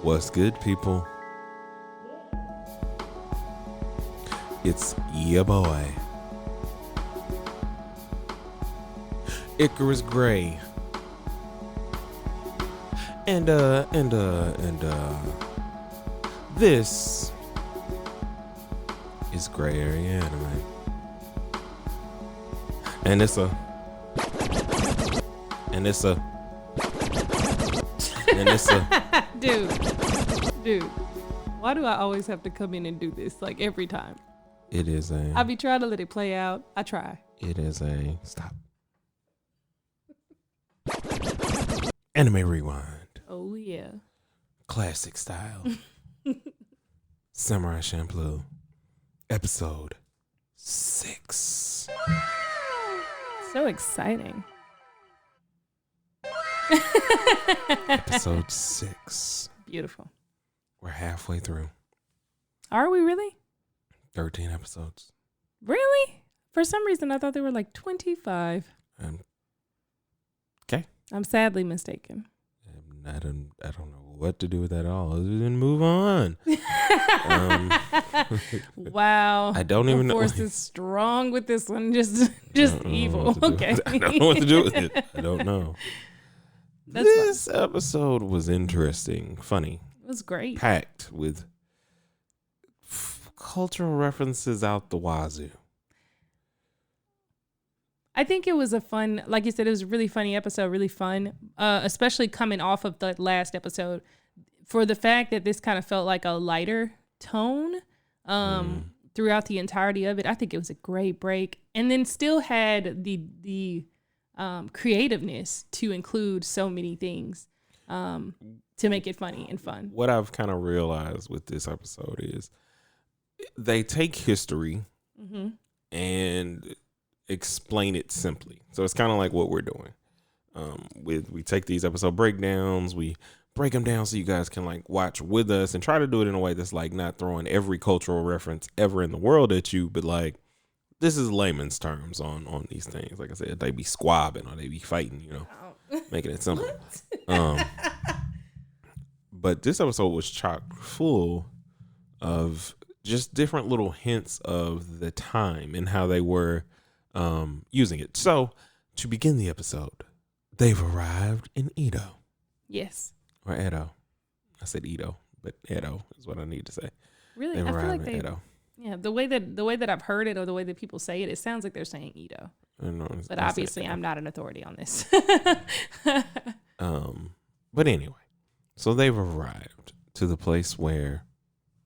What's good, people? It's your boy, Icarus Gray. And this is Gray Area Anime. And it's a Dude, why do I always have to come in and do this like every time? It is a I be trying to let it play out. I try. It is a stop. Anime Rewind. Oh yeah. Classic style. Samurai Champloo. Episode 6. So exciting. Episode 6. Beautiful. We're halfway through. Are we really? 13 episodes. Really? For some reason, I thought there were like 25. Okay. I'm sadly mistaken. I don't know what to do with that at all. Then move on. Wow. I don't even know. The force is strong with this one. Just evil. Okay. I don't know what to do with it. I don't know. This episode was interesting, funny. It was great. Packed with cultural references out the wazoo. I think it was a fun, like you said, it was a really funny episode, really fun, especially coming off of the last episode, for the fact that this kind of felt like a lighter tone throughout the entirety of it. I think it was a great break, and then still had the creativeness to include so many things to make it funny and fun. What I've kind of realized with this episode is they take history and explain it simply. So it's kind of like what we're doing. We take these episode breakdowns, we break them down so you guys can like watch with us and try to do it in a way that's like not throwing every cultural reference ever in the world at you, but like this is layman's terms on these things. Like I said, they be squabbing or they be fighting, you know, making it simple. But this episode was chock full of just different little hints of the time and how they were using it. So to begin the episode, they've arrived in Edo. Yes. Or Edo. I said Edo, but Edo is what I need to say. Really? They've I feel like arrived in Edo. Yeah, the way that I've heard it or the way that people say it, it sounds like they're saying Edo. But obviously I'm not an authority on this. But anyway, so they've arrived to the place where,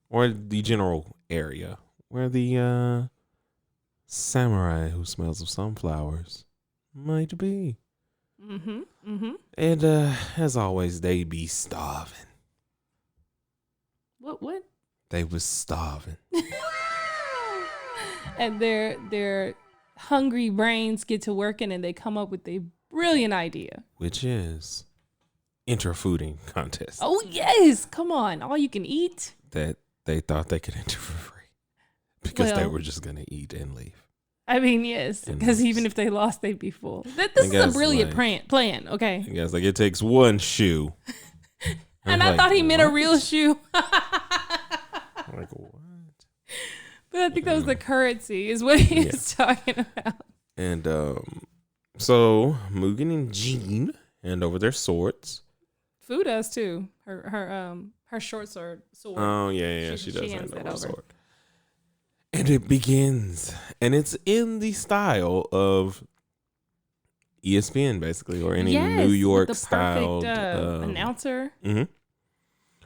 or the general area where the samurai who smells of sunflowers might be. And as always, they be starving. What? They was starving. And their hungry brains get to working and they come up with a brilliant idea. Which is inter-fooding contest. Oh, yes. Come on. All you can eat. That they thought they could enter for free. Because they were just going to eat and leave. I mean, yes. Because even if they lost, they'd be full. This is a brilliant plan, okay? I guess like it takes one shoe. And I thought he meant a real shoe. Like, what? But I think that was the currency is what he was talking about. And so Mugen and Jean hand over their swords. Fu does too. Her short sword. Oh yeah, she does hand over her sword. And it begins, and it's in the style of ESPN, basically, or any New York styled announcer,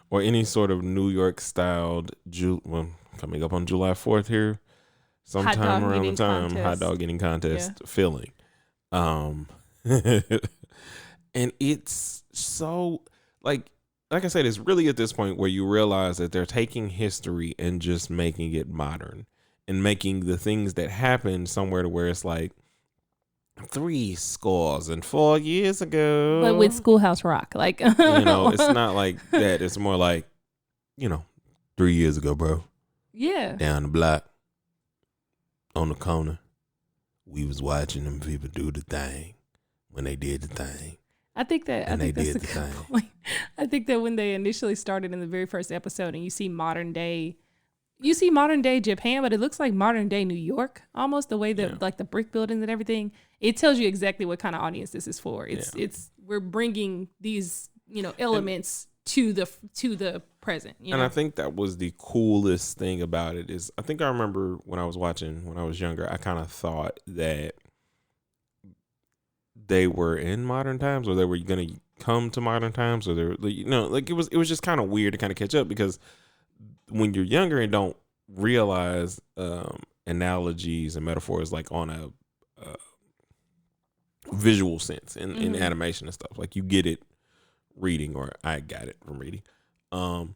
or any sort of New York styled. Coming up on July 4th here, sometime around the time hot dog eating contest filling, and it's so like I said, it's really at this point where you realize that they're taking history and just making it modern and making the things that happened somewhere to where it's like 4 years ago. But with Schoolhouse Rock, like, you know, it's not like that. It's more like, 3 years ago, bro. Yeah. Down the block, on the corner, we was watching them people do the thing when they did the thing. I think that's a good point. I think that when they initially started in the very first episode and you see modern day Japan, but it looks like modern day New York, almost the way that like the brick buildings and everything. It tells you exactly what kind of audience this is for. It's we're bringing these, elements to the present. And I think that was the coolest thing about it is I think I remember when I was watching when I was younger, I kind of thought that they were in modern times or they were going to come to modern times or they're, like it was just kind of weird to kind of catch up because when you're younger and don't realize analogies and metaphors like on a visual sense in animation and stuff, like you get it reading, or I got it from reading. You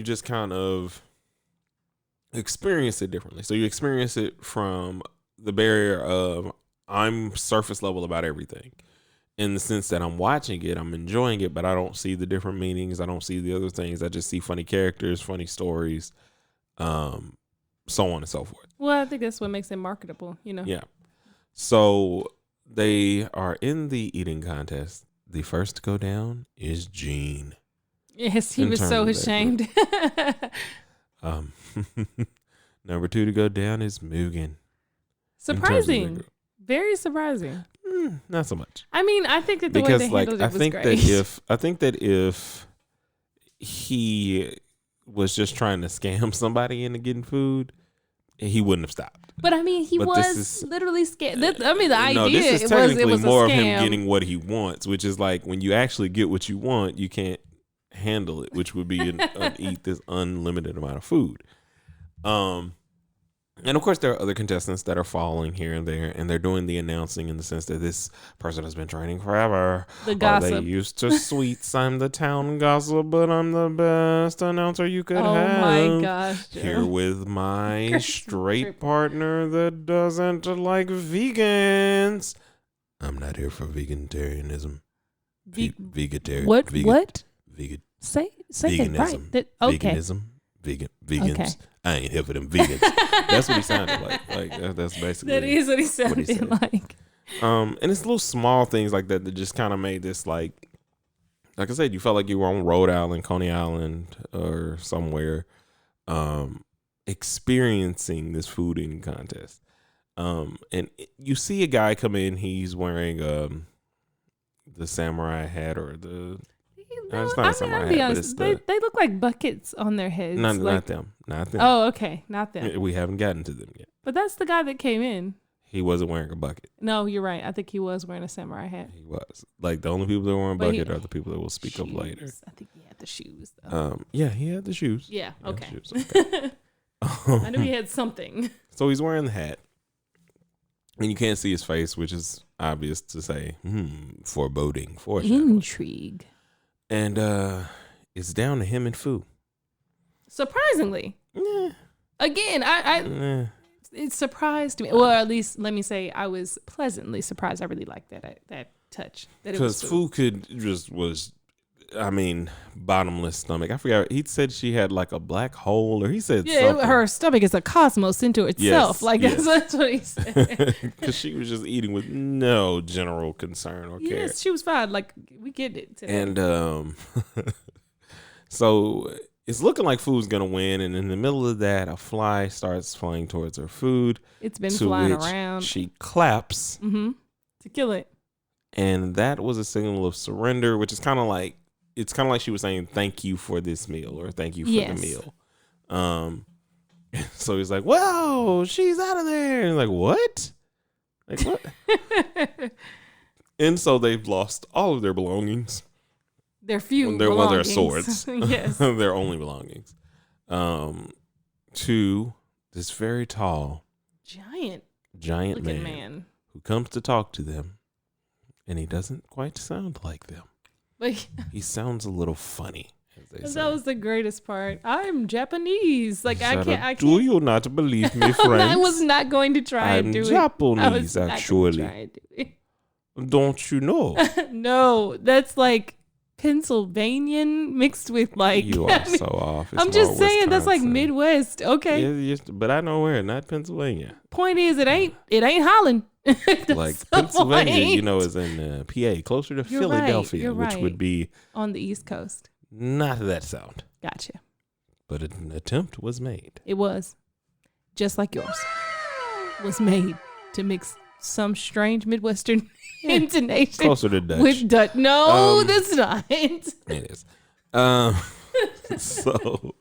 just kind of experience it differently. So you experience it from the barrier of I'm surface level about everything. In the sense that I'm watching it, I'm enjoying it, but I don't see the different meanings. I don't see the other things. I just see funny characters, funny stories, so on and so forth. Well, I think that's what makes it marketable, Yeah. So they are in the eating contest. The first to go down is Gene. Yes, he was so ashamed. Number 2 to go down is Mugen. Surprising. Very surprising. Not so much. I mean, I think that the way they handled it was great. I think that if he was just trying to scam somebody into getting food, he wouldn't have stopped. But I mean, he was literally scammed. The idea this is technically it was more a scam. of him getting what he wants, which is like when you actually get what you want, you can't handle it, which would be eat this unlimited amount of food. And of course, there are other contestants that are following here and there, and they're doing the announcing in the sense that this person has been training forever. The gossip. They used to sweets. I'm the town gossip, but I'm the best announcer you could have. Oh my gosh. Joe. Here with my straight partner that doesn't like vegans. I'm not here for vegetarianism. Vegetarian. What? What? Vegan. Say veganism. it right. Okay. Veganism. Vegans. Okay. I ain't here for them vegans. That's what he sounded like. Like that's basically. That is what he sounded like. And it's little small things like that just kind of made this like I said, you felt like you were on Rhode Island, Coney Island, or somewhere, experiencing this food eating contest. And you see a guy come in. He's wearing the samurai hat or the. No, I'll be honest. They look like buckets on their heads. Not them. Oh, okay. Not them. We haven't gotten to them yet. But that's the guy that came in. He wasn't wearing a bucket. No, you're right. I think he was wearing a samurai hat. He was. Like, the only people that were wearing a bucket are the people that will speak up later. I think he had the shoes, though. Yeah, he had the shoes. Yeah, okay. Okay. I knew he had something. So he's wearing the hat. And you can't see his face, which is obvious to say, foreboding, foreshadowing. Intrigue. And it's down to him and Fu. Surprisingly. Again, it surprised me. Well, at least let me say I was pleasantly surprised. I really liked that touch. Because Fu bottomless stomach. I forgot. He said she had like a black hole, or he said something. Her stomach is a cosmos into itself. Yes. That's what he said. Because she was just eating with no general concern or care. Yes, she was fine. Like, we get it today. And so it's looking like Fu's gonna win, and in the middle of that, a fly starts flying towards her food. It's been flying around. She claps to kill it, and that was a signal of surrender, which is kind of like she was saying thank you for this meal or thank you for the meal. So he's like, "Whoa, she's out of there!" And like, what? Like what? And so they've lost all of their belongings. Their few belongings. Their swords. Yes. Their only belongings. To this very tall, giant man who comes to talk to them, and he doesn't quite sound like them. But he sounds a little funny. That was the greatest part. I'm Japanese. Like, I can't. Do you not believe me, friends? I was not going to try and do it. I'm Japanese, actually. Don't you know? No, that's like Pennsylvanian mixed with like. You are so off. I'm just saying Wisconsin. That's like Midwest. Okay. Yeah, but I know where, not Pennsylvania. Point is, it ain't Holland. Like Pennsylvania, you know, is in PA, closer to Philadelphia, which would be on the East Coast. Not that sound. Gotcha. But an attempt was made. It was. Just like yours. Was made to mix some strange Midwestern intonation. Closer to Dutch. With Dutch. No, that's not. It is. So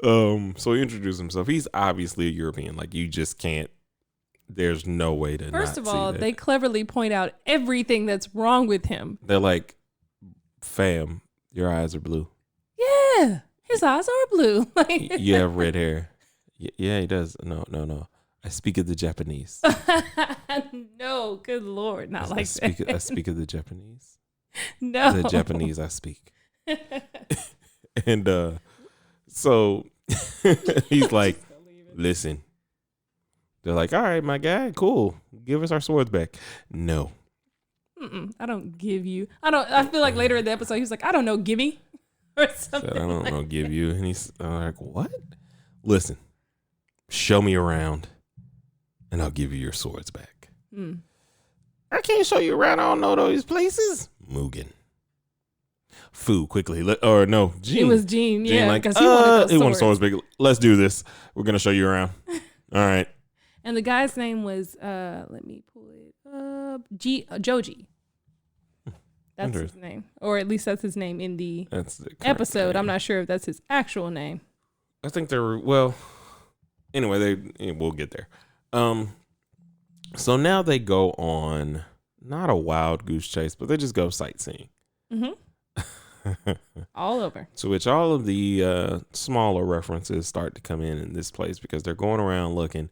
he introduced himself. He's obviously a European. Like, you just can't. There's no way to. First of all, they cleverly point out everything that's wrong with him. They're like, fam, your eyes are blue. Yeah, his eyes are blue. You have red hair. Yeah, he does. No. I speak of the Japanese. No, good Lord, not like that. I speak of the Japanese. No, the Japanese I speak. And so he's like, listen. They're like, all right, my guy, cool. Give us our swords back. No. I don't give you. I feel like later in the episode, he was like, I don't know, gimme. Or something. I don't know, give you. And he's like, what? Listen, show me around and I'll give you your swords back. I can't show you around. I don't know those places. Mugen. Fu, quickly. Or no, Gene. It was Gene, yeah. Like, because he wanted swords back. Let's do this. We're going to show you around. All right. And the guy's name was, let me pull it up, Joji. That's his name. Or at least that's his name in the episode. Name. I'm not sure if that's his actual name. I think well, anyway, we'll get there. So now they go on, not a wild goose chase, but they just go sightseeing. All over. To which all of the smaller references start to come in this place because they're going around looking.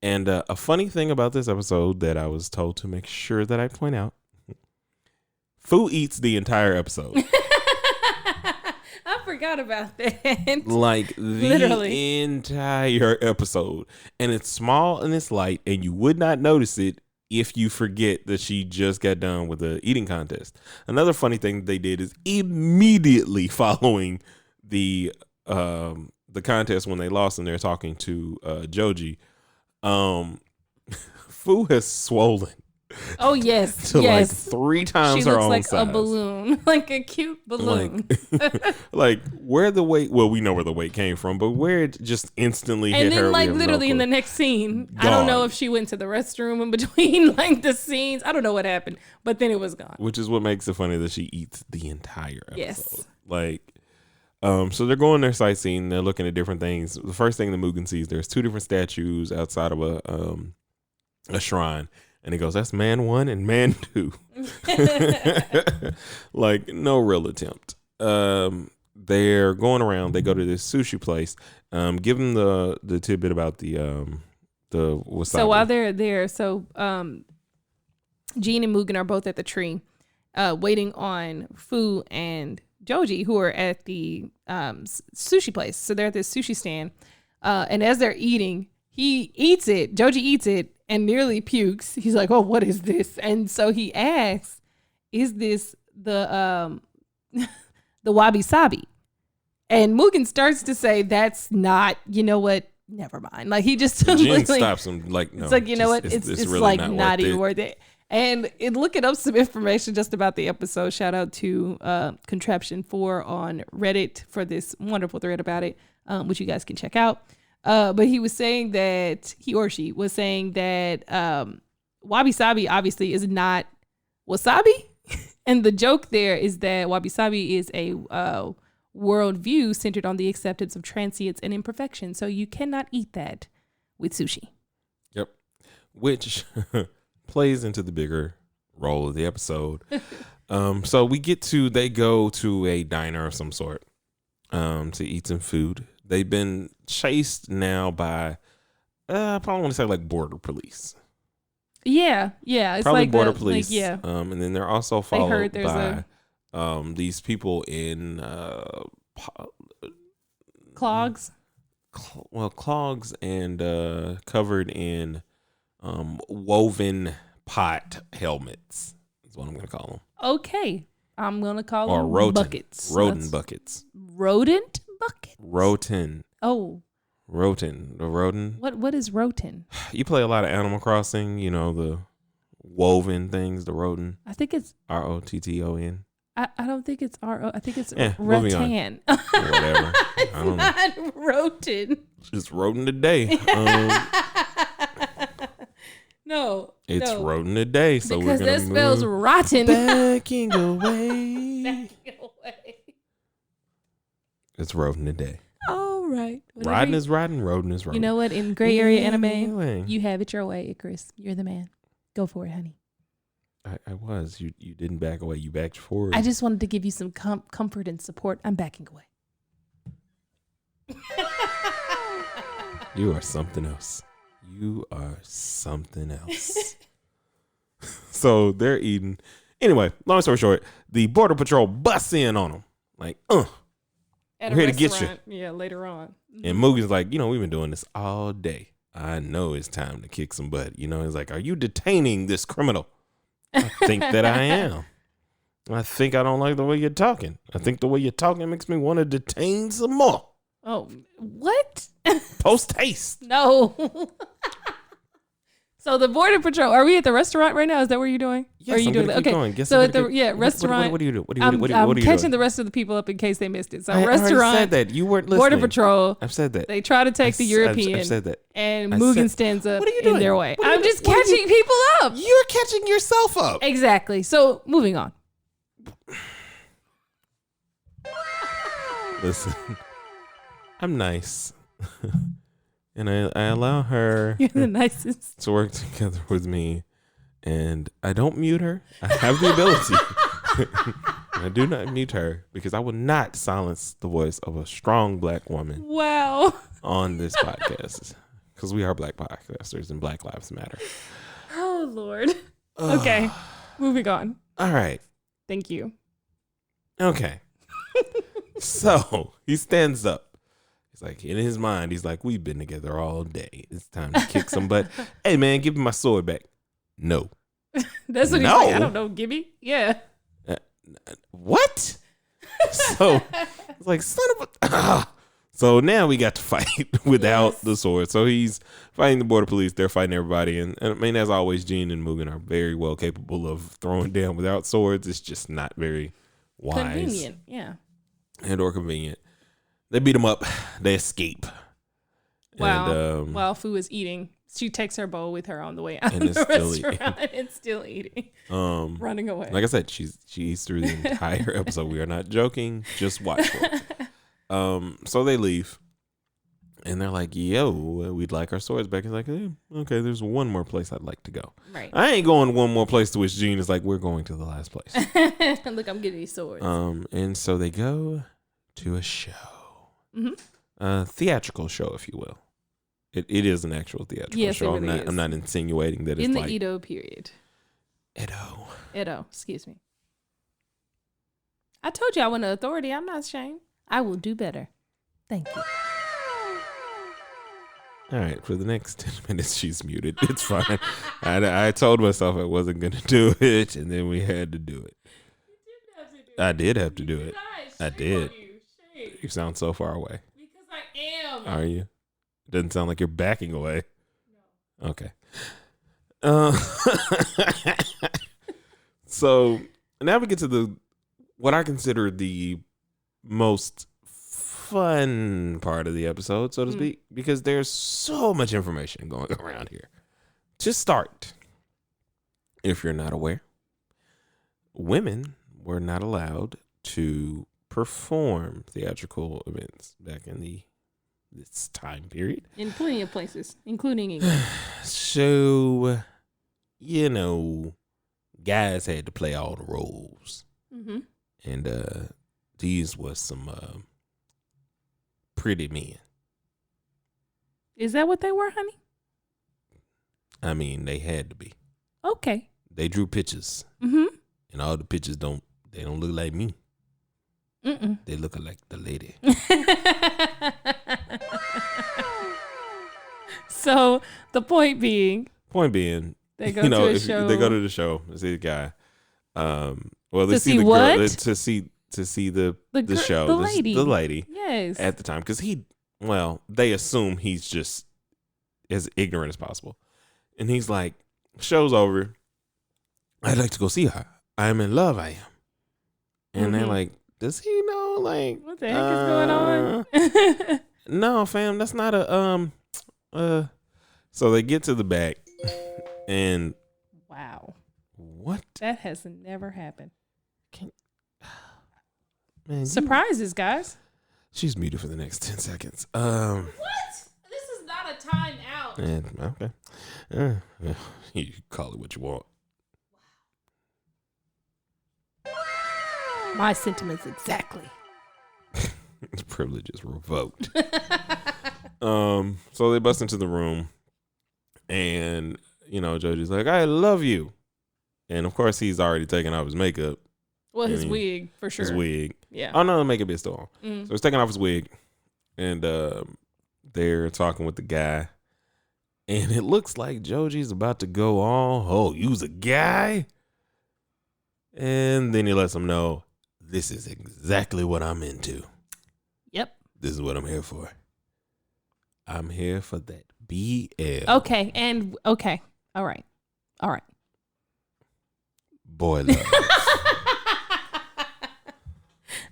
And a funny thing about this episode that I was told to make sure that I point out, Fu eats the entire episode. I forgot about that. Like the entire episode. And it's small and it's light, and you would not notice it if you forget that she just got done with the eating contest. Another funny thing they did is immediately following the contest when they lost and they're talking to Joji, Fu has swollen. Oh yes, to like 3 times her own size. She looks like a balloon, like a cute balloon. Like where the weight? Well, we know where the weight came from, but where it just instantly hit her. And then, like literally in the next scene, gone. I don't know if she went to the restroom in between like the scenes. I don't know what happened, but then it was gone. Which is what makes it funny that she eats the entire episode. Yes. Like, so they're going there sightseeing. They're looking at different things. The first thing the Mugen sees, there's 2 different statues outside of a shrine. And he goes, that's man 1 and man 2. Like, no real attempt. They're going around. They go to this sushi place. Give them the tidbit about the wasabi. So while they're there, Gene and Mugen are both at the tree, waiting on Fu and Joji, who are at the sushi place. So they're at this sushi stand. And as they're eating, he eats it. Joji eats it. And nearly pukes. He's like, "Oh, what is this?" And so he asks, "Is this the wabi sabi?" And Mugen starts to say, "That's not. You know what? Never mind." Like he just Jin stops him. Like, no, it's like, you know what? It's really like not even worth it. And looking up some information just about the episode. Shout out to Contraption4 on Reddit for this wonderful thread about it, which you guys can check out. But he was saying that he or she was saying that wabi sabi obviously is not wasabi, and the joke there is that wabi sabi is a worldview centered on the acceptance of transience and imperfection. So you cannot eat that with sushi. Yep, which plays into the bigger role of the episode. So they go to a diner of some sort to eat some food. They've been chased now by, I probably want to say like border police. Yeah. It's probably like border police. Like, yeah. And then they're also followed by these people in clogs. Clogs and covered in woven pot helmets is what I'm going to call them. Okay. I'm going to call them buckets. Rodent buckets. Rodent bucket? Roten. Oh. Roten. The Roten. What is Roten? You play a lot of Animal Crossing, you know, the woven things, the Roten. I think it's Rotton. I don't think it's R-O. I think it's moving rattan. Whatever. It's I don't know. not Roten. It's Roten today. No. It's Roten today. So because we're going that to spells rotten. backing away. Backing away. It's Roten today. All right. Rotten is rotten. Roten is roten. You know what? In gray area anime, Anyway. you have it your way, Icarus. You're the man. Go for it, honey. I was. You didn't back away. You backed forward. I just wanted to give you some comfort and support. I'm backing away. You are something else. You are something else. So they're eating. Anyway, long story short, the Border Patrol busts in on them. Like, At we're here to get you. Yeah, later on. And Mugen's like, you know, we've been doing this all day. I know it's time to kick some butt. You know, he's like, are you detaining this criminal? I think that I am. I think I don't like the way you're talking. I think the way you're talking makes me want to detain some more. Oh, what? Post haste. No. So the Border Patrol, are we at the restaurant right now? Is that what you're doing? Yes, are you I'm doing gonna keep going. Guess so I'm at gonna the restaurant. What do you do? What I'm are you catching doing? the rest of the people up in case they missed it. So I restaurant. already said that. You weren't listening. Border Patrol. I've said that. They try to take the European. I've said that. And I Mugen said- stands up What are you in doing? their way. What are you I'm just doing? What are catching people up. You're catching yourself up. Exactly. So moving on. Listen, I'm nice. And I allow her You're the nicest. to work together with me. And I don't mute her. I have the ability. I do not mute her because I will not silence the voice of a strong black woman Wow. on this podcast. Because we are black podcasters and Black Lives Matter. Oh, Lord. Okay. Moving on. All right. Thank you. Okay. So he stands up. He's like, in his mind, he's like, we've been together all day. It's time to kick some butt. Hey, man, give me my sword back. No. That's what he's like. I don't know. Gimme? Yeah. What? So it's like, son of a. So now we got to fight without the sword. So he's fighting the border police. They're fighting everybody. And I mean, as always, Jean and Mugen are very well capable of throwing down without swords. It's just not very wise. Convenient. Yeah. And or convenient. They beat him up. They escape. Wow. And, While Fu is eating, she takes her bowl with her on the way out of And the is still restaurant and still eating. Running away. Like I said, she eats through the entire episode. We are not joking. Just watch for it. So they leave. And they're like, yo, we'd like our swords back. He's like, okay, there's one more place I'd like to go. Right. I ain't going one more place, to which Jean is like, we're going to the last place. Look, I'm getting these swords. And so they go to a show. Mm-hmm. A theatrical show, if you will. It is an actual theatrical show. It really is. I'm not insinuating that it's in the like Edo period. Edo. Excuse me. I told you I want an authority. I'm not ashamed. I will do better. Thank you. All right, for the next 10 minutes, she's muted. It's fine. I told myself I wasn't going to do it, and then we had to do it. I did have to do it. I did. You sound so far away. Because I am. Are you? Doesn't sound like you're backing away. No. Okay. So now we get to what I consider the most fun part of the episode, so to speak, because there's so much information going around here. To start, if you're not aware, women were not allowed to perform theatrical events back in this time period. In plenty of places, including England. So, you know, guys had to play all the roles. Mm-hmm. And these was some pretty men. Is that what they were, honey? I mean, they had to be. Okay. They drew pictures. Mm-hmm. And all the pictures don't look like me. Mm-mm. They look like the lady. So the point being, they go to a show. They go to the show. They see the guy. Well, they To see see the what? girl to see the show. the lady. The lady. Yes. At the time, because he well, they assume he's just as ignorant as possible. And he's like, show's over. I'd like to go see her. I am in love, I am. And they're like, does he know? Like, what the heck is going on? No, fam, that's not a So they get to the back and wow. What? That has never happened. Man, surprises, guys. She's muted for the next 10 seconds. What? This is not a timeout. Okay. You call it what you want. My sentiments exactly. Privilege is revoked. So they bust into the room, and Joji's like, "I love you," and of course he's already taken off his makeup. Well, his wig for sure. His wig. Yeah. Oh no, the makeup is still on. So he's taking off his wig, and they're talking with the guy, and it looks like Joji's about to go on. Oh, you's a guy, and then he lets him know, this is exactly what I'm into. Yep. This is what I'm here for. I'm here for that BL. Okay. All right. Boy love.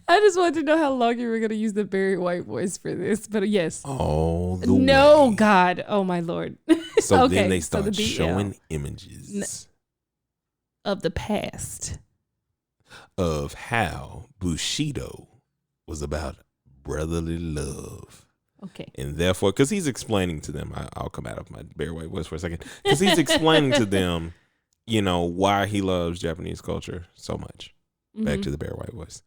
I just wanted to know how long you were going to use the Barry White voice for this, but yes. All the No, way. God. Oh, my Lord. So okay, then they start the showing images of the past. Of how Bushido was about brotherly love. Okay. And therefore, because he's explaining to them, I'll come out of my Barry White voice for a second, because he's explaining to them, why he loves Japanese culture so much. Back to the Barry White voice.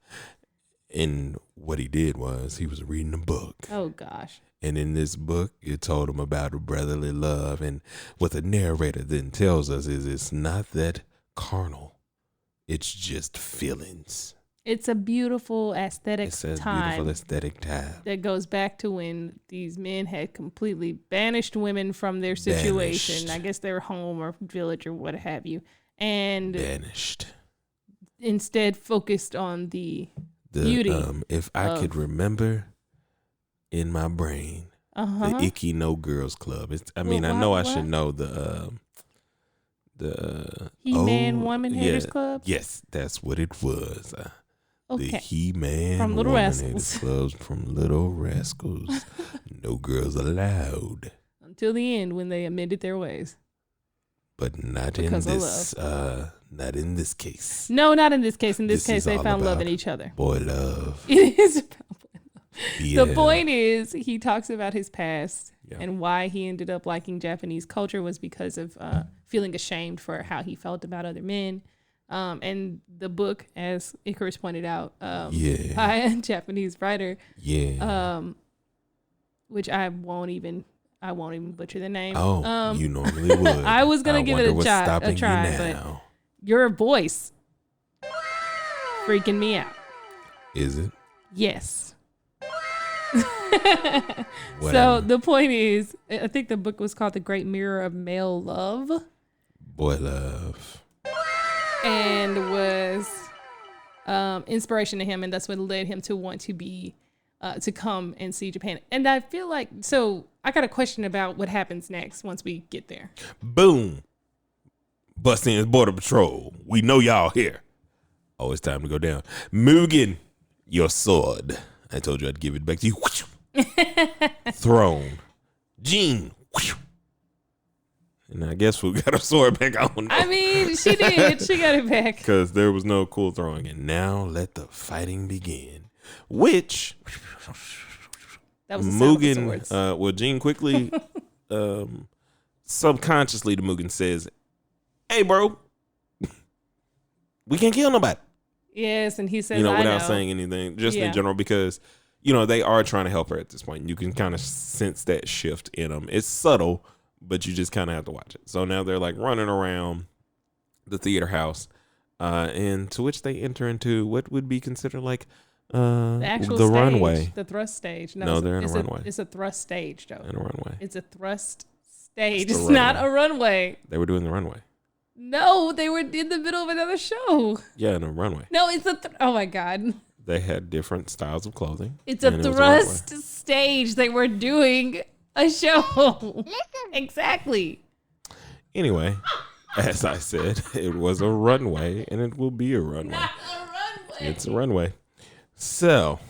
And what he did was he was reading a book. Oh, gosh. And in this book, it told him about brotherly love. And what the narrator then tells us is it's not that carnal. It's just feelings. It's a beautiful aesthetic time. Beautiful aesthetic time. That goes back to when these men had completely banished women from their situation. Banished. I guess their home or village or what have you. And banished. Instead focused on the beauty. If I could remember in my brain, the Icky No Girls Club. I know I should know the He-Man Woman Haters Club? Yes, that's what it was. Okay. The He-Man from Little Woman Rascals. Haters Clubs from Little Rascals. No girls allowed. Until the end when they amended their ways. But not in this not in this case. No, not in this case. In this case they found love in each other. Boy love. It is about boy love. Yeah. The point is he talks about his past and why he ended up liking Japanese culture was because of feeling ashamed for how he felt about other men. And the book, as Icarus pointed out, by a Japanese writer, which I won't even butcher the name. Oh, you normally would. I was gonna give it a try, but your voice freaking me out. Is it? Yes. So the point is, I think the book was called The Great Mirror of Male Love. Boy love. And was inspiration to him, and that's what led him to want to be to come and see Japan. And I feel like, so I got a question about what happens next once we get there. Boom. Bust in Border Patrol. We know y'all here. Oh, it's time to go down. Mugen, your sword. I told you I'd give it back to you. Throne. Jean. And I guess we got her sword back on. I mean, she did. She got it back. Because there was no cool throwing. And now let the fighting begin. Which that was Mugen, Jean quickly, subconsciously to Mugen says, "Hey, bro, we can't kill nobody." Yes, and he says, without saying anything, just in general, because they are trying to help her at this point. You can kind of sense that shift in them. It's subtle, but you just kind of have to watch it. So now they're like running around the theater house, and to which they enter into what would be considered like the actual the stage, runway. The thrust stage. No, they're in a runway. It's a thrust stage, Joe. In a runway. It's a thrust stage. It's not a runway. They were doing the runway. No, they were in the middle of another show. Yeah, in a runway. No, it's oh my God. they had different styles of clothing. It's a thrust stage. They were doing a show. Exactly. Anyway, as I said, it was a runway, and it will be a runway. Not a runway. It's a runway. So,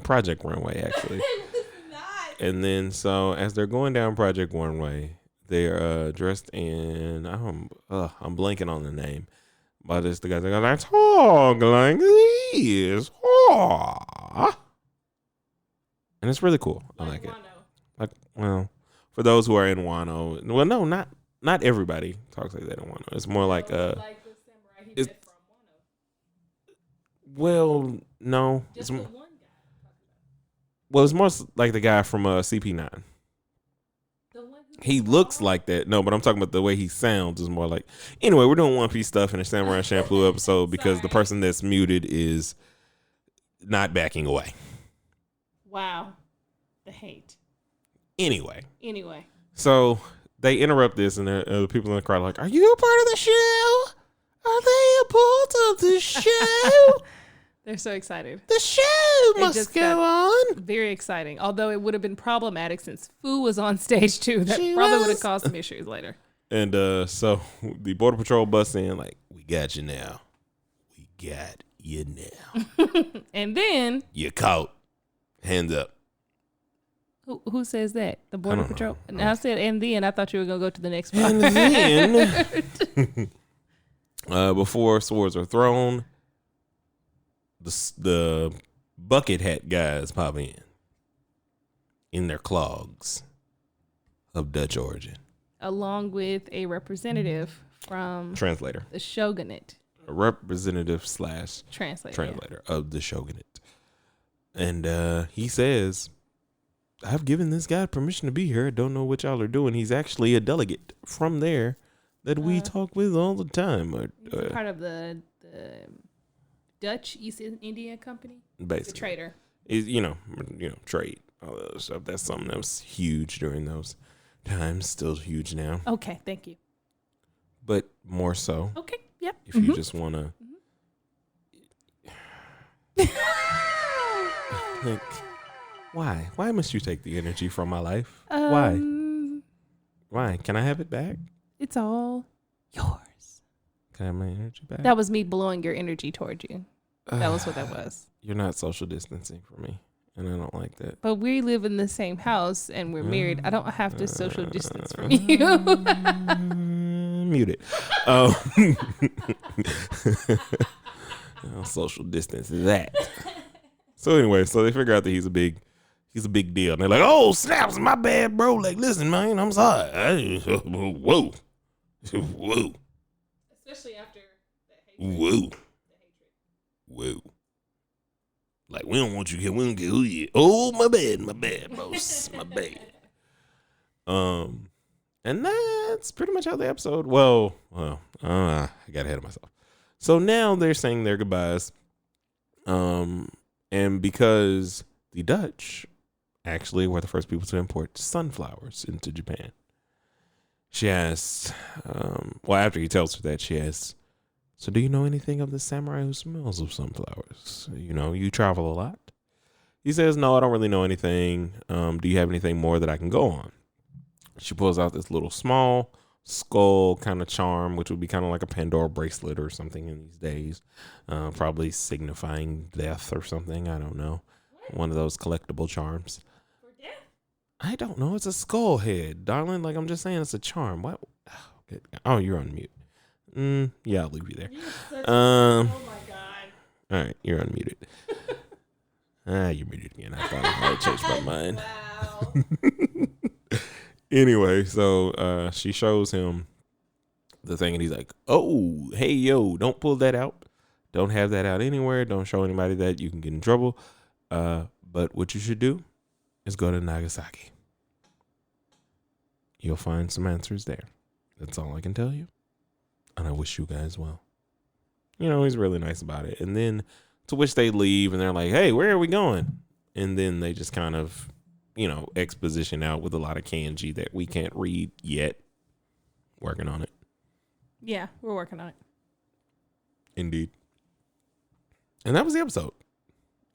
Project Runway, actually. It was not. And then, so as they're going down Project Runway, they're dressed in, I'm blanking on the name, but it's the guys that go, "I talk like this." And it's really cool. I like it. Like, well, for those who are in Wano, well, no, not everybody talks like that in Wano. It's more like the samurai he it's, met from Wano. well, no, Just the one guy. Well, it's more like the guy from CP9. He looks like that. No, but I'm talking about the way he sounds is more like. Anyway, we're doing One Piece stuff in a Samurai Champloo episode because the person that's muted is not backing away. Wow. The hate. Anyway. So they interrupt this, and the people in the crowd are like, "Are you a part of the show? Are they a part of the show?" They're so excited. The show must go on. Very exciting. Although it would have been problematic since Fu was on stage too. That probably would have caused some issues later. And so the Border Patrol busts in like, "We got you now. We got you now." And then you caught. Hands up. Who says that? The Border Patrol? And I said, and then I thought you were going to go to the next part. And then, before swords are thrown, the bucket hat guys pop in their clogs of Dutch origin. Along with a representative from Translator. The Shogunate. A representative / translator of the Shogunate. And he says, "I've given this guy permission to be here. I don't know what y'all are doing. He's actually a delegate from there that we talk with all the time." He's part of the Dutch East India Company. Basically. The trader. Is trade, all that other stuff. That's something that was huge during those times. Still huge now. Okay, thank you. But more so. Okay, yep. If you just want to. Like, why? Why must you take the energy from my life? Why? Why? Can I have it back? It's all yours. Can I have my energy back? That was me blowing your energy towards you. That was what that was. You're not social distancing for me, and I don't like that. But we live in the same house and we're married. I don't have to social distance from you. Mute it. I'll social distance that. So anyway, so they figure out that he's a big deal. And they're like, "Oh, snaps, my bad, bro. Like, listen, man, I'm sorry. Whoa. Especially after that hatred. Whoa. Like, we don't want you here. We don't get who you are. Oh, my bad, boss. My bad. And that's pretty much how the episode. Well, I got ahead of myself. So now they're saying their goodbyes. And because the Dutch actually were the first people to import sunflowers into Japan, she asks, after he tells her that, she asks, "So do you know anything of the samurai who smells of sunflowers? You travel a lot?" He says, "No, I don't really know anything. Do you have anything more that I can go on?" She pulls out this little small skull kind of charm, which would be kind of like a Pandora bracelet or something in these days, probably signifying death or something. I don't know. What? One of those collectible charms. For death? I don't know. It's a skull head, darling. Like, I'm just saying, it's a charm. What? Oh, you're on mute. Yeah, I'll leave you there. Oh my god. All right, you're unmuted. You're muted again. I thought I might change my mind. Wow. Anyway, so she shows him the thing, and he's like, "Oh, hey, yo, don't pull that out. Don't have that out anywhere. Don't show anybody that. You can get in trouble. But what you should do is go to Nagasaki. You'll find some answers there. That's all I can tell you. And I wish you guys well." He's really nice about it. And then to which they leave, and they're like, "Hey, where are we going?" And then they just kind of exposition out with a lot of kanji that we can't read yet. Working on it. Yeah, we're working on it. Indeed. And that was the episode.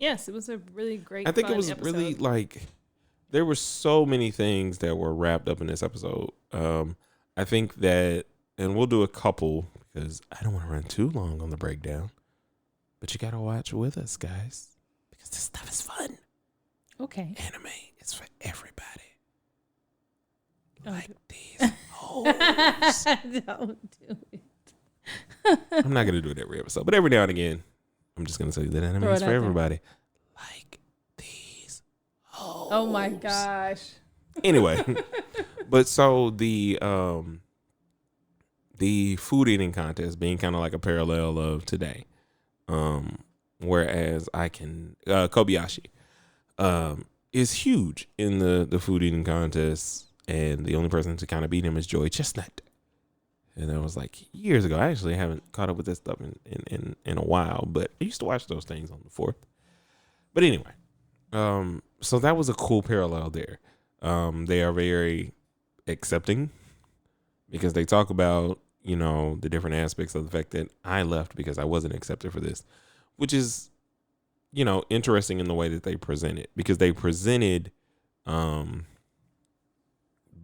Yes, it was a really great. I think fun it was episode. really like there were so many things that were wrapped up in this episode. I think that, and we'll do a couple because I don't want to run too long on the breakdown. But you gotta watch with us, guys, because this stuff is fun. Okay. Anime is for everybody. Don't Like do these hoes. Don't do it. I'm not gonna do it every episode, but every now and again, I'm just gonna say that anime Throw is it for out there. everybody. Like these hoes. Oh my gosh. Anyway, but so the food eating contest being kind of like a parallel of today. Whereas I can Kobayashi is huge in the food eating contest, and the only person to kind of beat him is Joey Chestnut. And that was like years ago. I actually haven't caught up with this stuff in a while, but I used to watch those things on the 4th. But anyway, so that was a cool parallel there. They are very accepting because they talk about, you know, the different aspects of the fact that I left because I wasn't accepted for this, which is, you know, interesting in the way that they present it, because they presented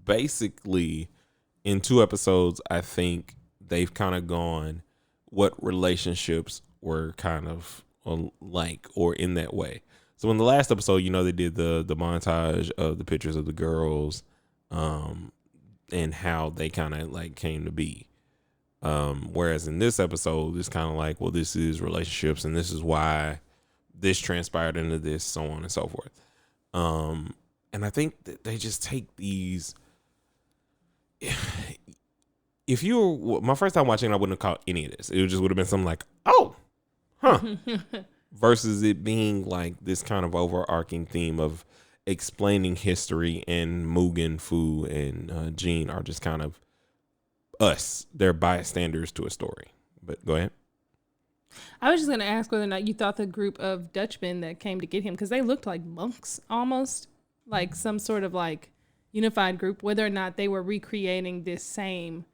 basically in 2 episodes, I think they've kind of gone what relationships were kind of like or in that way. So in the last episode, you know, they did the montage of the pictures of the girls and how they kind of like came to be. Whereas in this episode, it's kind of like, well, this is relationships and this is why this transpired into this, so on and so forth. And I think that they just take these. If you were my first time watching, I wouldn't have caught any of this. It just would have been something like, oh, huh. Versus it being like this kind of overarching theme of explaining history, and Mugen, Fu, and Jean are just kind of us. They're bystanders to a story. But go ahead. I was just going to ask whether or not you thought the group of Dutchmen that came to get him, because they looked like monks almost, like some sort of like unified group, whether or not they were recreating this same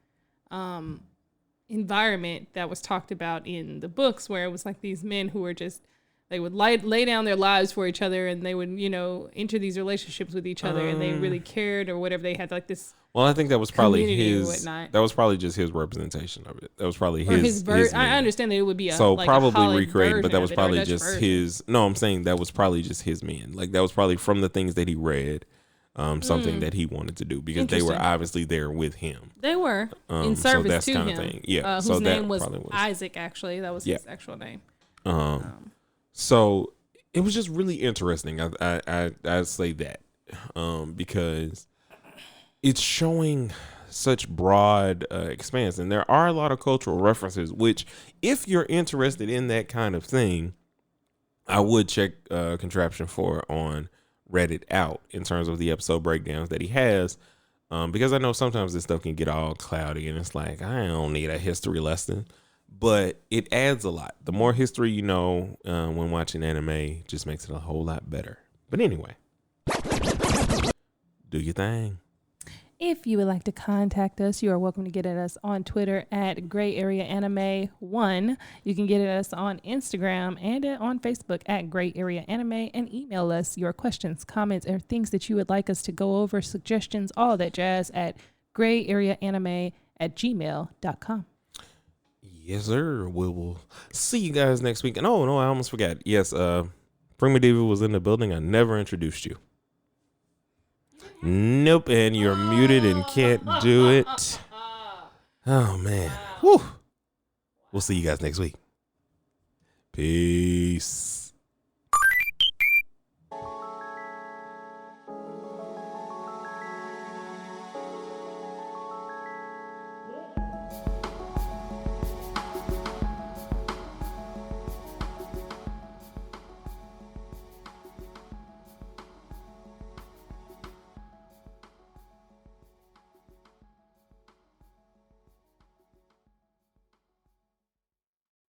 environment that was talked about in the books, where it was like these men who were just, they would lay down their lives for each other, and they would, you know, enter these relationships with each other, and they really cared or whatever. They had like this. Well, I think that was probably community or his. whatnot. That was probably just his representation of it. That was probably Or his. I understand that it would be so like probably a Holland recreated, but that version was of it, or a probably Dutch just version. his. No, I'm saying that was probably just his men. Like that was probably from the things that he read, something that he wanted to do, because they were Interesting. obviously there with him. They were in so service that's to kind him. of thing. Yeah. Whose so that name was probably was Isaac, actually. That was his actual name. So it was just really interesting. I'd say that because it's showing such broad expanse, and there are a lot of cultural references, which if you're interested in that kind of thing, I would check Contraption 4 on Reddit out in terms of the episode breakdowns that he has, because I know sometimes this stuff can get all cloudy and it's like, I don't need a history lesson, but it adds a lot. The more history you know when watching anime just makes it a whole lot better. But anyway, do your thing. If you would like to contact us, you are welcome to get at us on Twitter at Gray Area Anime 1. You can get at us on Instagram and on Facebook at Gray Area Anime, and email us your questions, comments, or things that you would like us to go over, suggestions, all that jazz at grayareaanime@gmail.com. Yes, sir. We will see you guys next week. And oh no, I almost forgot. Yes, Prima Diva was in the building. I never introduced you. Nope, and you're muted and can't do it. Oh man. Whew. We'll see you guys next week. Peace.